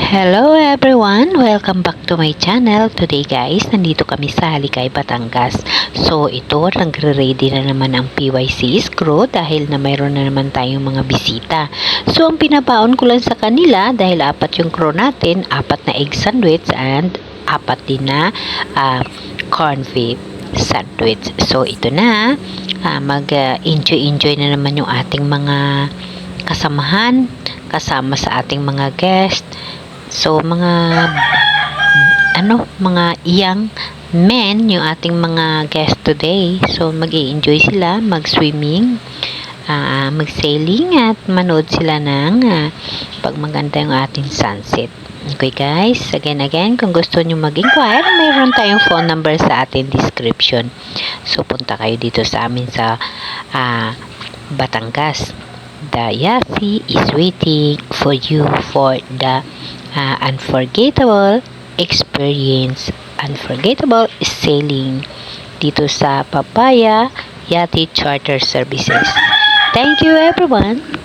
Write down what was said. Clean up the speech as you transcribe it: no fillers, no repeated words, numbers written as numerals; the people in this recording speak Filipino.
Hello everyone! Welcome back to my channel. Today guys, nandito kami sa Halikay, Batangas. So ito, nagre-ready na naman ang PYC's crew dahil na mayroon na naman tayong mga bisita. So ang pinabaon ko lang sa kanila dahil 4 yung crew natin, 4 na egg sandwich and 4 din na corn beef sandwich. So ito na, mag-enjoy na naman yung ating mga kasamahan kasama sa ating mga guest. So mga young men yung ating mga guest today. So mag-i-enjoy sila, mag-swimming, mag-sailing at manood sila ng pag maganda yung ating sunset. Okay guys, again kung gusto nyo mag-inquire, mayroon tayong phone number sa ating description. So punta kayo dito sa amin sa Batangas. The Yasi is waiting for you for the unforgettable experience, unforgettable sailing dito sa Papaya Yachty Charter Services. Thank you everyone.